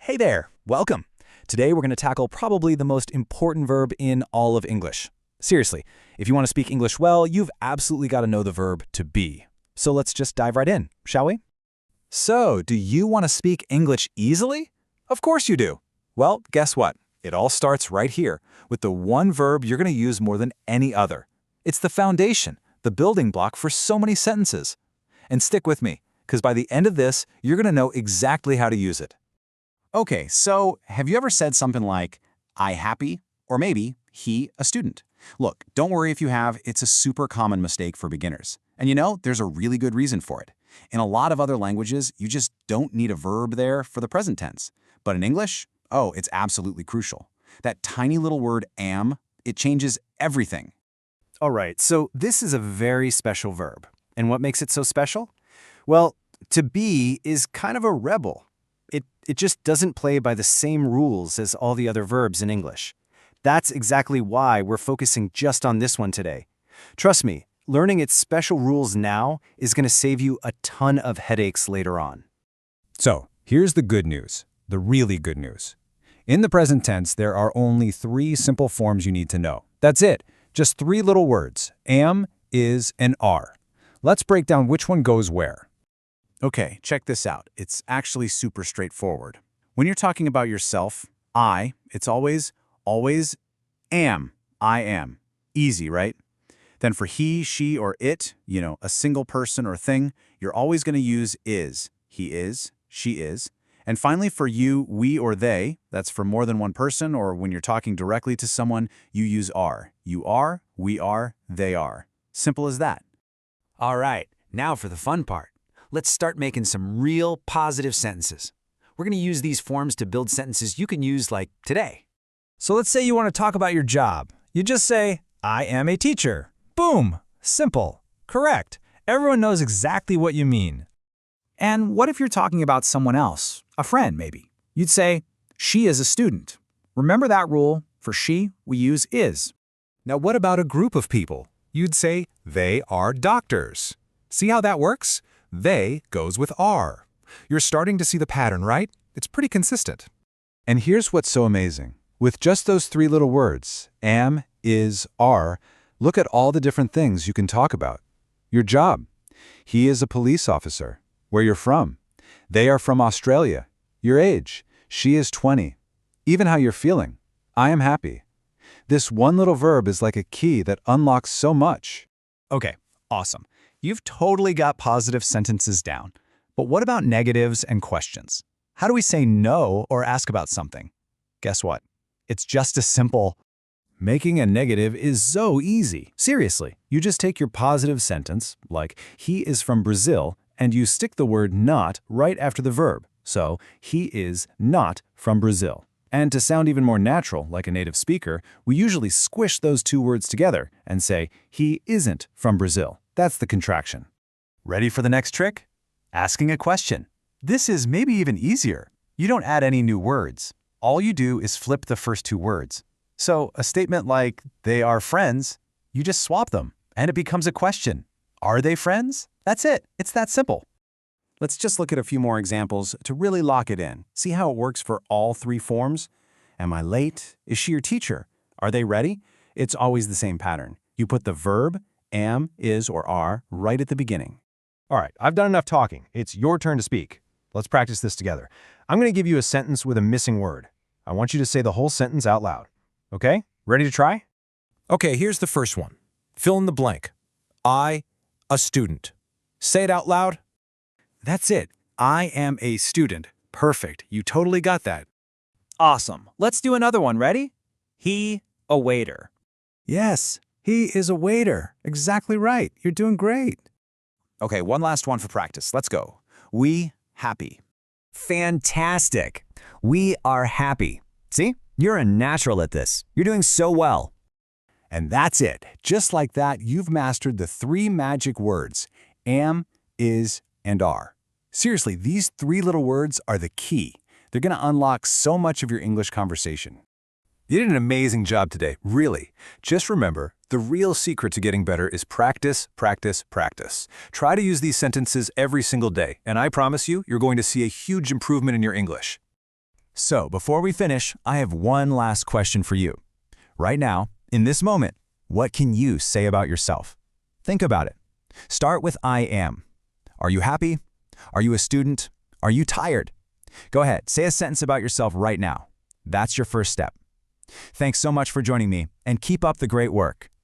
Hey there, welcome. Today we're going to tackle probably the most important verb in all of English. Seriously, if you want to speak English well, you've absolutely got to know the verb to be. So let's just dive right in, shall we? So, do you want to speak English easily? Of course you do. Well, guess what? It all starts right here, with the one verb you're going to use more than any other. It's the foundation, the building block for so many sentences. And stick with me, because by the end of this, you're going to know exactly how to use it. Okay, so have you ever said something like, I happy, or maybe, he a student? Look, don't worry if you have, it's a super common mistake for beginners. And you know, there's a really good reason for it. In a lot of other languages, you just don't need a verb there for the present tense. But in English, oh, it's absolutely crucial. That tiny little word am, it changes everything. All right, so this is a very special verb. And what makes it so special? Well, to be is kind of a rebel. It just doesn't play by the same rules as all the other verbs in English. That's exactly why we're focusing just on this one today. Trust me, learning its special rules now is going to save you a ton of headaches later on. So, here's the good news, the really good news. In the present tense, there are only 3 simple forms you need to know. That's it, just 3 little words, am, is, and are. Let's break down which one goes where. Okay, check this out. It's actually super straightforward. When you're talking about yourself, it's always am, I am. Easy, right? Then for he, she, or it, a single person or thing, you're always going to use is. He is, she is. And finally for you, we, or they, that's for more than one person, or when you're talking directly to someone, you use are. You are, we are, they are. Simple as that. All right, now for the fun part. Let's start making some real positive sentences. We're going to use these forms to build sentences you can use like today. So let's say you want to talk about your job. You just say, I am a teacher. Boom! Simple. Correct. Everyone knows exactly what you mean. And what if you're talking about someone else, a friend maybe? You'd say, she is a student. Remember that rule? For she, we use is. Now what about a group of people? You'd say, they are doctors. See how that works? They goes with are. You're starting to see the pattern, right? It's pretty consistent. And here's what's so amazing. With just those 3 little words, am, is, are, look at all the different things you can talk about. Your job. He is a police officer. Where you're from. They are from Australia. Your age. She is 20. Even how you're feeling. I am happy. This one little verb is like a key that unlocks so much. Okay, awesome. You've totally got positive sentences down. But what about negatives and questions? How do we say no or ask about something? Guess what? It's just as simple. Making a negative is so easy. Seriously, you just take your positive sentence, like he is from Brazil, and you stick the word not right after the verb. So, he is not from Brazil. And to sound even more natural, like a native speaker, we usually squish those 2 words together and say, he isn't from Brazil. That's the contraction. Ready for the next trick? Asking a question. This is maybe even easier. You don't add any new words. All you do is flip the first 2 words. So a statement like, they are friends, you just swap them, and it becomes a question. Are they friends? That's it. It's that simple. Let's just look at a few more examples to really lock it in. See how it works for all 3 forms? Am I late? Is she your teacher? Are they ready? It's always the same pattern. You put the verb, am, is, or are right at the beginning. All right, I've done enough talking. It's your turn to speak. Let's practice this together. I'm going to give you a sentence with a missing word. I want you to say the whole sentence out loud. Okay? Ready to try? Okay, here's the first one. Fill in the blank. I, a student. Say it out loud. That's it. I am a student. Perfect. You totally got that. Awesome. Let's do another one. Ready? He, a waiter. Yes, he is a waiter. Exactly right. You're doing great. Okay, one last one for practice. Let's go. We, happy. Fantastic. We are happy. See? You're a natural at this. You're doing so well. And that's it. Just like that, you've mastered the 3 magic words, am, is, and are. Seriously, these 3 little words are the key. They're going to unlock so much of your English conversation. You did an amazing job today, really. Just remember, the real secret to getting better is practice, practice, practice. Try to use these sentences every single day, and I promise you, you're going to see a huge improvement in your English. So, before we finish, I have one last question for you. Right now, in this moment, what can you say about yourself? Think about it. Start with I am. Are you happy? Are you a student? Are you tired? Go ahead, say a sentence about yourself right now. That's your first step. Thanks so much for joining me, and keep up the great work.